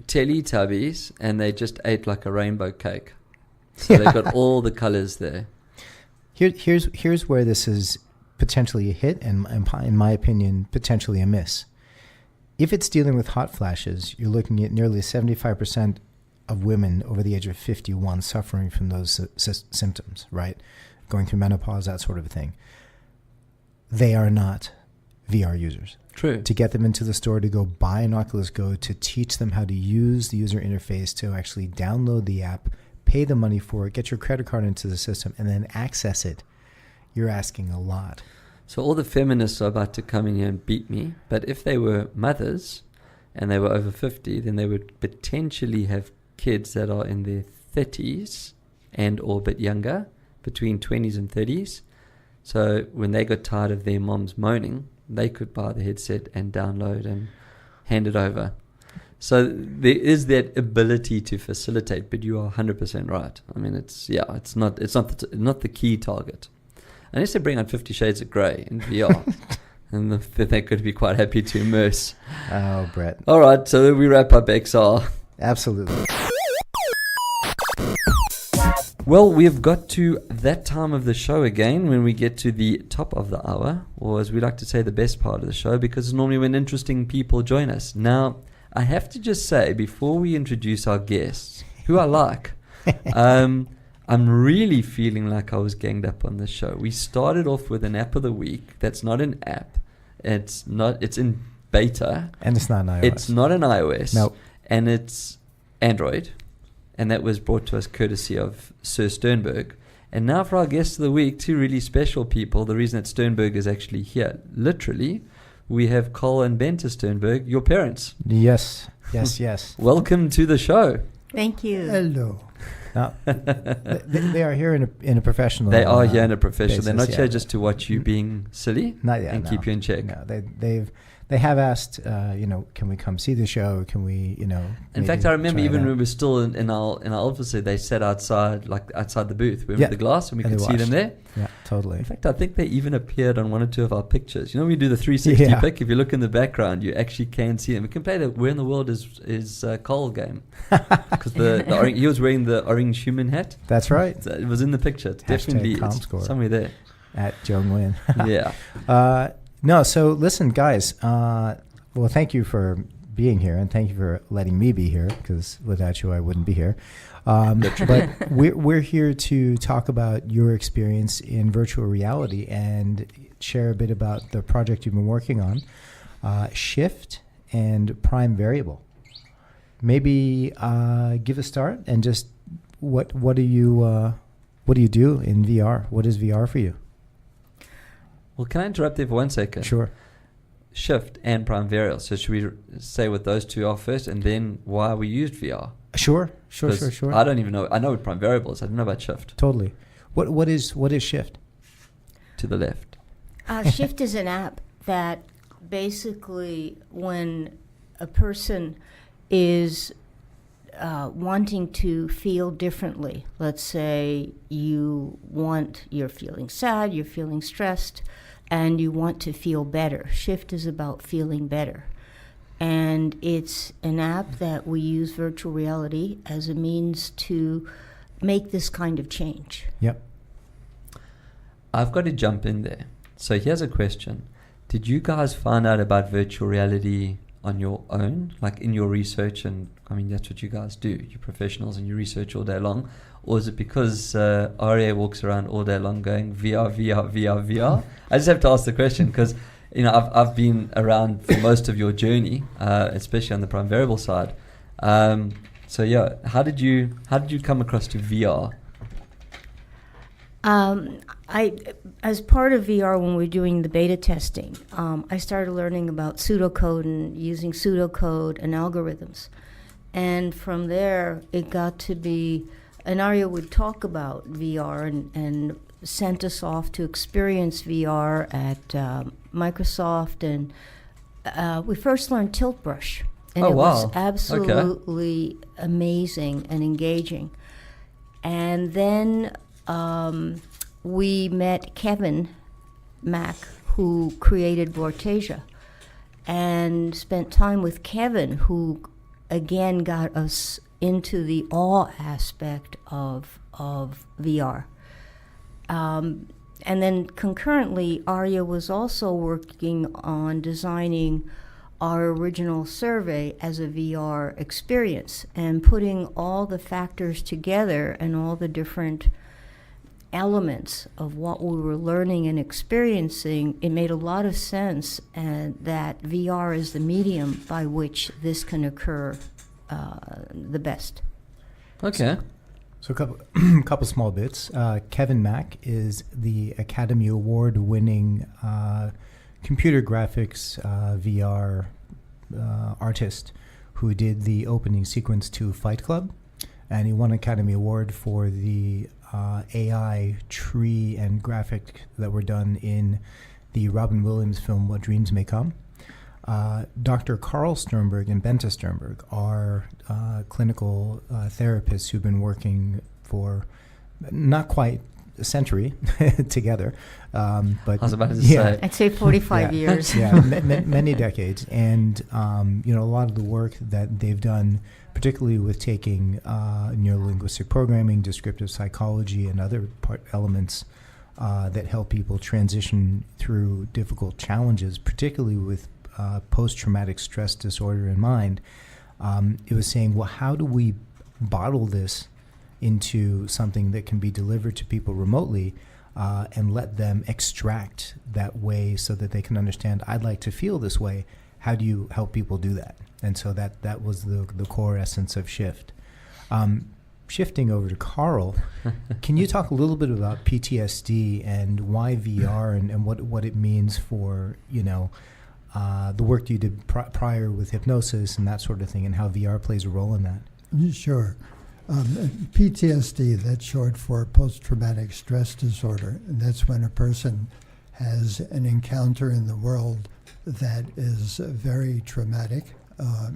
Teletubbies, and they just ate like a rainbow cake. So they've got all the colors there. Here's where this is potentially a hit, and in my opinion, potentially a miss. If it's dealing with hot flashes, you're looking at nearly 75% of women over the age of 51 suffering from those symptoms, right? Going through menopause, that sort of thing. They are not VR users. True. To get them into the store to go buy an Oculus Go, to teach them how to use the user interface, to actually download the app, pay the money for it, get your credit card into the system, and then access it. You're asking a lot. So all the feminists are about to come in here and beat me. But if they were mothers and they were over 50, then they would potentially have kids that are in their 30s and or a bit younger, between 20s and 30s. So when they got tired of their moms moaning, they could buy the headset and download and hand it over. So there is that ability to facilitate, but you are 100% right. I mean, it's not the key target. Unless they bring out 50 Shades of Grey in VR, and they could be quite happy to immerse. Oh, Brett. All right, so we wrap up XR. Absolutely. Well, we've got to that time of the show again when we get to the top of the hour, or as we like to say, the best part of the show, because it's normally when interesting people join us. Now, I have to just say, before we introduce our guests, who I like, I'm really feeling like I was ganged up on this show. We started off with an app of the week that's not an app. It's in beta. And it's not an iOS. It's not an iOS. Nope. And it's Android. And that was brought to us courtesy of Sir Sternberg. And now for our guests of the week, two really special people. The reason that Sternberg is actually here, literally, we have Carl and Bente Sternberg, your parents. Yes. Welcome to the show. Thank you. Hello. Now, they are here in a professional. They are here in a professional. basis, They're not yeah. here just to watch you being silly Not yet, and no. keep you in check. No, they have asked, can we come see the show? Can we, In fact, I remember try it even out? when we were still in our old facility, they sat outside the booth. We were Yeah. with the glass and we And could they see them watched. there. Yeah, totally. In fact, I think they even appeared on one or two of our pictures. You know, we do the 360 Yeah. pic. If you look in the background, you actually can see them. We can play the Where in the World is Carl game. Because he was wearing the orange human hat. That's right. So it was in the picture. It's definitely ComScore. somewhere there. At Joan Nguyen. Yeah. No, so listen, guys. Well, thank you for being here, and thank you for letting me be here, because without you, I wouldn't be here. But we're here to talk about your experience in virtual reality and share a bit about the project you've been working on, Shift and PrimeVariable. Maybe give a start and just what do you do in VR? What is VR for you? Well, can I interrupt there for 1 second? Sure. Shift and PrimeVariable. So should we say what those two are first, and then why we used VR? Sure. 'Cause I don't even know. I know what PrimeVariable is. I don't know about Shift. Totally. What is Shift? To the left. Shift is an app that basically, when a person is wanting to feel differently, let's say you're feeling sad, you're feeling stressed, and you want to feel better. Shift is about feeling better. And it's an app that we use virtual reality as a means to make this kind of change. Yep. I've got to jump in there. So here's a question. Did you guys find out about virtual reality on your own, like in your research? And I mean, that's what you guys do. You're professionals and you research all day long. Or is it because Aryeh walks around all day long going VR, VR, VR, VR? I just have to ask the question because, I've been around for most of your journey, especially on the PrimeVariable side. So yeah, how did you come across to VR? As part of VR, when we're doing the beta testing, I started learning about pseudocode and using pseudocode and algorithms. And from there, it got to be, and Aryeh would talk about VR and sent us off to experience VR at Microsoft. And we first learned Tilt Brush. And it was absolutely amazing and engaging. And then we met Kevin Mack, who created Vortasia, and spent time with Kevin, who again got us into the awe aspect of VR. And then concurrently, Aryeh was also working on designing our original survey as a VR experience and putting all the factors together and all the different elements of what we were learning and experiencing, it made a lot of sense, and that VR is the medium by which this can occur the best. Okay. So couple small bits. Kevin Mack is the Academy Award-winning computer graphics VR artist who did the opening sequence to Fight Club, and he won an Academy Award for the AI tree and graphic that were done in the Robin Williams film What Dreams May Come. Dr. Carl Sternberg and Bente Sternberg are clinical therapists who've been working for not quite a century together, but I was about to say. I'd say 45 years. Yeah, many decades. And, a lot of the work that they've done, particularly with taking neurolinguistic programming, descriptive psychology, and other elements that help people transition through difficult challenges, particularly with post-traumatic stress disorder in mind, it was saying, well, how do we bottle this into something that can be delivered to people remotely and let them extract that way so that they can understand, I'd like to feel this way. How do you help people do that? And so that was the core essence of Shift. Shifting over to Carl, can you talk a little bit about PTSD and why VR and what it means for, the work you did prior with hypnosis and that sort of thing, and how VR plays a role in that? Sure. PTSD, that's short for post-traumatic stress disorder. And that's when a person has an encounter in the world that is very traumatic.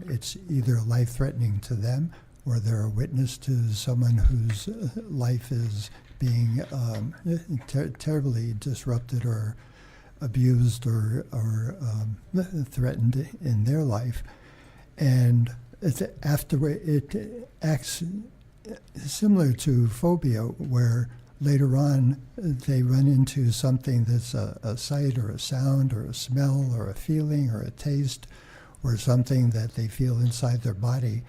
It's either life-threatening to them, or they're a witness to someone whose life is being terribly disrupted or abused or threatened in their life. And it acts similar to phobia, where later on they run into something that's a sight or a sound or a smell or a feeling or a taste or something that they feel inside their body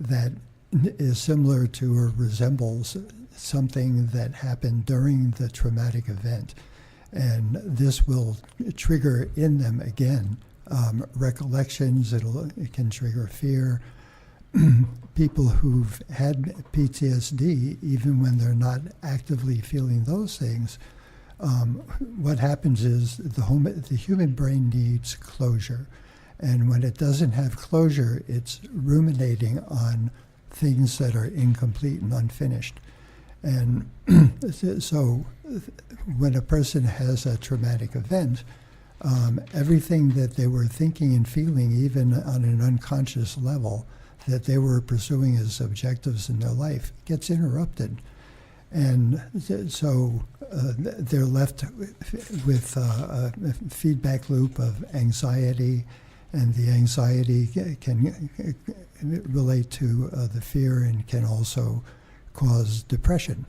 that is similar to or resembles something that happened during the traumatic event. And this will trigger in them again recollections. It can trigger fear. People who've had PTSD, even when they're not actively feeling those things, what happens is the human brain needs closure. And when it doesn't have closure, it's ruminating on things that are incomplete and unfinished. And so when a person has a traumatic event, everything that they were thinking and feeling, even on an unconscious level, that they were pursuing as objectives in their life, gets interrupted. And so they're left with a feedback loop of anxiety, and the anxiety can relate to the fear and can also cause depression.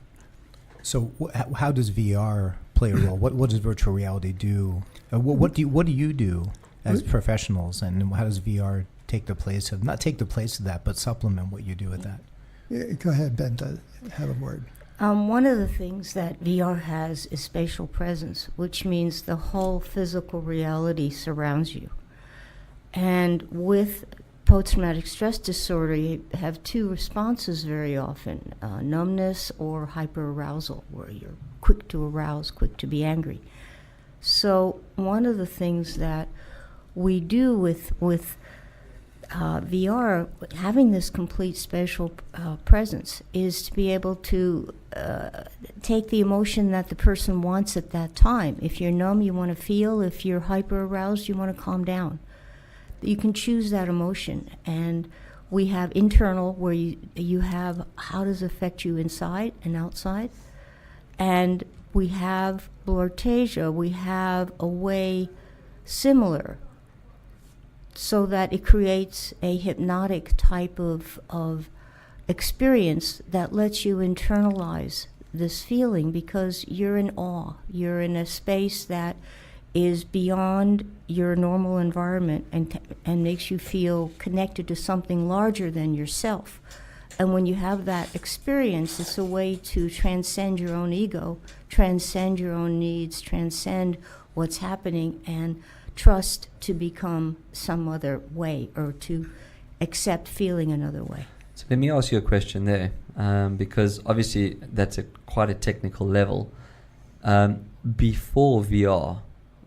So how does VR play a role? What does virtual reality do? What do you do as professionals, and how does VR not take the place of that, but supplement what you do with that? Go ahead, Bente, have a word. One of the things that VR has is spatial presence, which means the whole physical reality surrounds you. And with post-traumatic stress disorder, you have two responses very often, numbness or hyperarousal, where you're quick to arouse, quick to be angry. So one of the things that we do with VR, having this complete spatial presence, is to be able to take the emotion that the person wants at that time. If you're numb, you want to feel. If you're hyper-aroused, you want to calm down. You can choose that emotion. And we have internal, where you have how does it affect you inside and outside. And we have Blortasia, we have a way similar, so that it creates a hypnotic type of experience that lets you internalize this feeling, because you're in awe. You're in a space that is beyond your normal environment and makes you feel connected to something larger than yourself. And when you have that experience, it's a way to transcend your own ego, transcend your own needs, transcend what's happening, and trust to become some other way, or to accept feeling another way. So let me ask you a question there, because obviously that's quite a technical level. Before VR,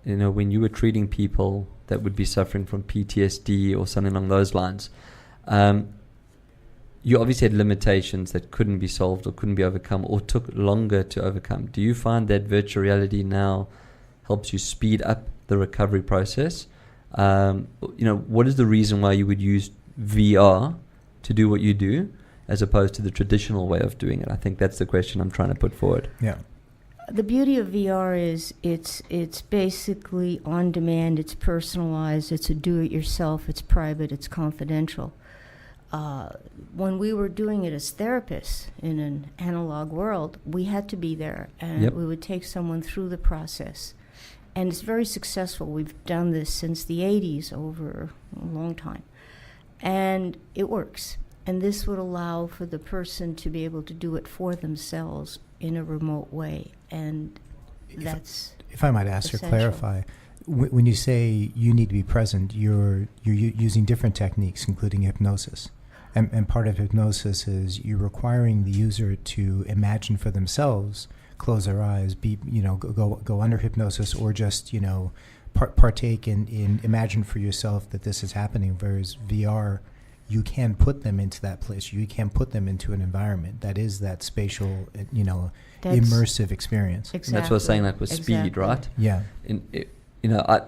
when you were treating people that would be suffering from PTSD or something along those lines, you obviously had limitations that couldn't be solved or couldn't be overcome or took longer to overcome. Do you find that virtual reality now helps you speed up the recovery process? What is the reason why you would use VR to do what you do as opposed to the traditional way of doing it? I think that's the question I'm trying to put forward. Yeah. The beauty of VR is it's basically on demand, it's personalized, it's a do-it-yourself, it's private, it's confidential. When we were doing it as therapists in an analog world, we had to be there, and we would take someone through the process. And it's very successful. We've done this since the 80s, over a long time. And it works. And this would allow for the person to be able to do it for themselves in a remote way. And that's if I might ask essential. or clarify, when you say you need to be present, you're using different techniques, including hypnosis. And part of hypnosis is you're requiring the user to imagine for themselves, close their eyes, go under hypnosis, or just partake in imagine for yourself that this is happening. Whereas VR, you can put them into that place. You can put them into an environment that is that spatial, immersive experience. Exactly. And that's what I was saying, like with speed, right? Yeah.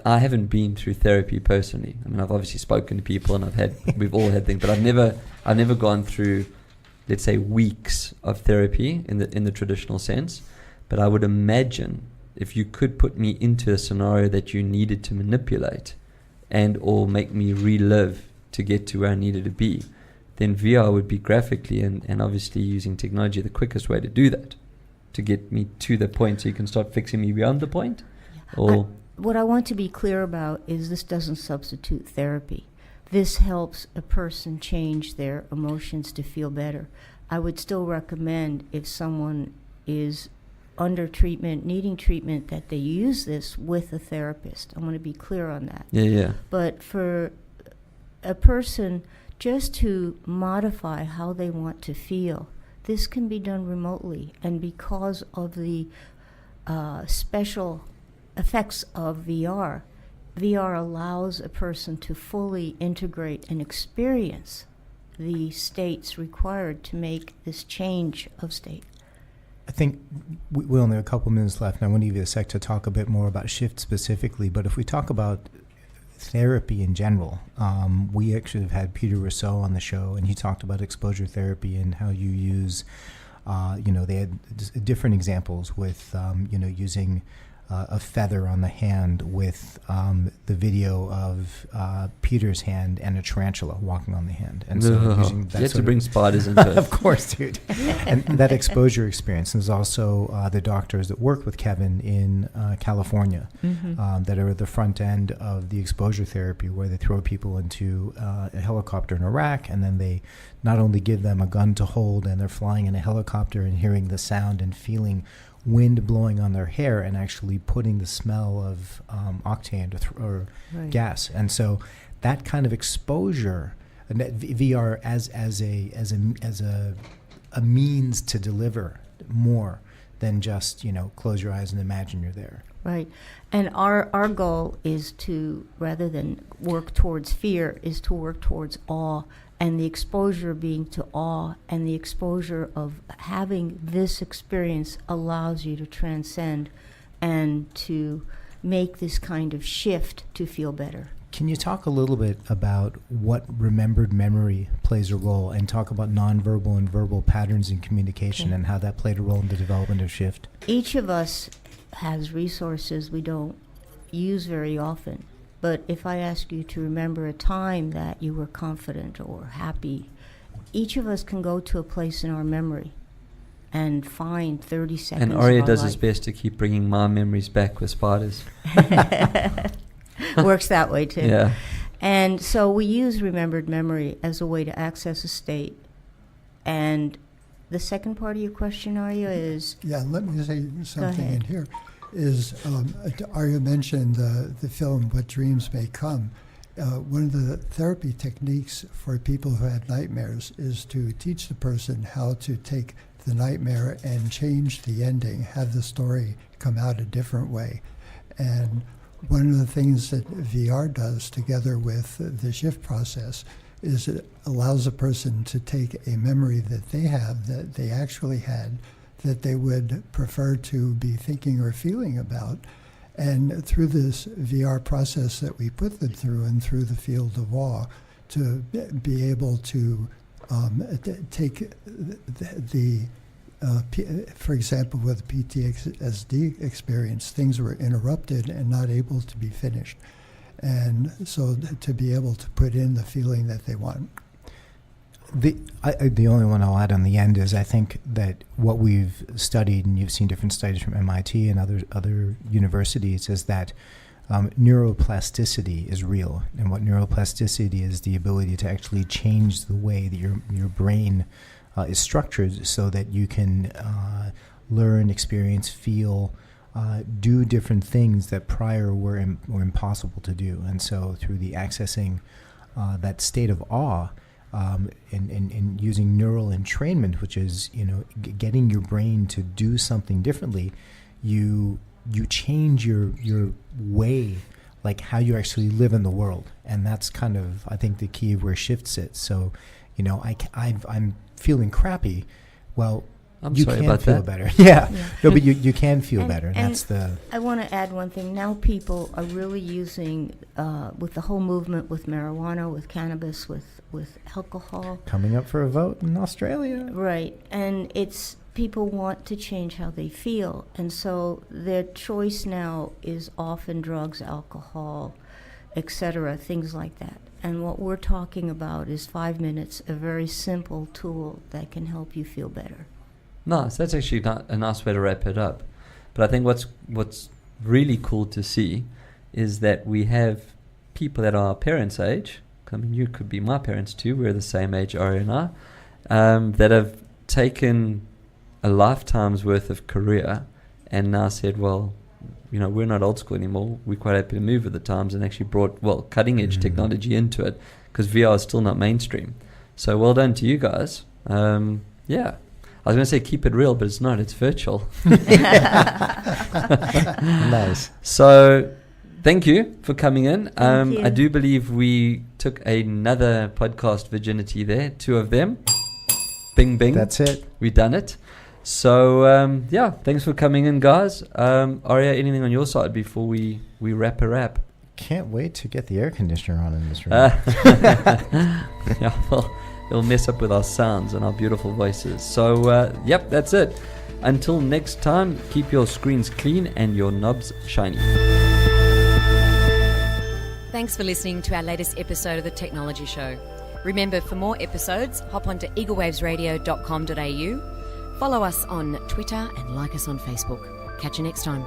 I haven't been through therapy personally. I mean, I've obviously spoken to people, and we've all had things, but I've never gone through, let's say, weeks of therapy in the traditional sense. But I would imagine if you could put me into a scenario that you needed to manipulate and or make me relive to get to where I needed to be, then VR would be graphically and obviously using technology the quickest way to do that, to get me to the point so you can start fixing me beyond the point. What I want to be clear about is this doesn't substitute therapy. This helps a person change their emotions to feel better. I would still recommend, if someone is under treatment, needing treatment, that they use this with a therapist. I want to be clear on that. Yeah. But for a person just to modify how they want to feel, this can be done remotely. And because of the special effects of VR allows a person to fully integrate and experience the states required to make this change of state. I think we only have a couple minutes left, and I want to give you a sec to talk a bit more about Shift specifically. But if we talk about therapy in general, we actually have had Peter Rousseau on the show, and he talked about exposure therapy and how you use, they had different examples with, using a feather on the hand with the video of Peter's hand and a tarantula walking on the hand. And so using that you have to bring spiders into it. Of course, dude. And that exposure experience. And there's also the doctors that work with Kevin in California that are at the front end of the exposure therapy, where they throw people into a helicopter in Iraq, and then they not only give them a gun to hold, and they're flying in a helicopter and hearing the sound and feeling wind blowing on their hair and actually putting the smell of octane or gas. And so that kind of exposure, VR as a means to deliver more than just close your eyes and imagine you're there. Right. And our goal is to, rather than work towards fear, is to work towards awe, and the exposure being to awe, and the exposure of having this experience allows you to transcend and to make this kind of shift to feel better. Can you talk a little bit about what remembered memory plays a role, and talk about nonverbal and verbal patterns in communication and how that played a role in the development of Shift? Each of us has resources we don't use very often. But if I ask you to remember a time that you were confident or happy, each of us can go to a place in our memory and find 30 seconds And Aryeh of our does life. his best to keep bringing my memories back with spiders. Works that way too. Yeah. And so we use remembered memory as a way to access a state And the second part of your question, Aryeh, is... Yeah, let me say something in ahead. here. Aryeh mentioned the film What Dreams May Come. One of the therapy techniques for people who had nightmares is to teach the person how to take the nightmare and change the ending, have the story come out a different way. And one of the things that VR does together with the shift process is it allows a person to take a memory that they have, that they actually had, that they would prefer to be thinking or feeling about. And through this VR process that we put them through and through the field of awe, to be able to take for example, with PTSD experience, things were interrupted and not able to be finished. And so to be able to put in the feeling that they want. The only one I'll add on the end is I think that what we've studied, and you've seen different studies from MIT and other universities, is that neuroplasticity is real. And what neuroplasticity is the ability to actually change the way that your brain is structured so that you can learn, experience, feel, do different things that prior were impossible to do. And so through the accessing that state of awe, and using neural entrainment, which is getting your brain to do something differently, you change your way, like how you actually live in the world. And that's kind of, I think, the key of where shift sits. So I'm feeling crappy. Well, I'm you sorry can about feel that. better. Yeah. No, but you can feel better. And That's the... I want to add one thing. Now people are really using, with the whole movement with marijuana, with cannabis, with alcohol. Coming up for a vote in Australia. Right. And it's, people want to change how they feel. And so their choice now is often drugs, alcohol, etc., things like that. And what we're talking about is 5 minutes, a very simple tool that can help you feel better. Nice. That's actually a nice way to wrap it up. But I think what's really cool to see is that we have people that are our parents' age. I mean, you could be my parents too. We're the same age, Aryeh and I, that have taken a lifetime's worth of career and now said, well, we're not old school anymore. We're quite happy to move with the times, and actually brought, cutting edge technology into it, because VR is still not mainstream. So well done to you guys. Yeah. I was going to say keep it real, but it's not. It's virtual. Nice. So thank you for coming in. Thank you. I do believe we took another podcast virginity there, 2 of them. Bing, bing. That's it. We've done it. So, thanks for coming in, guys. Aryeh, anything on your side before we wrap a wrap? Can't wait to get the air conditioner on in this room. Yeah, well, it'll mess up with our sounds and our beautiful voices. So, that's it. Until next time, keep your screens clean and your knobs shiny. Thanks for listening to our latest episode of The Technology Show. Remember, for more episodes, hop onto eaglewavesradio.com.au, follow us on Twitter and like us on Facebook. Catch you next time.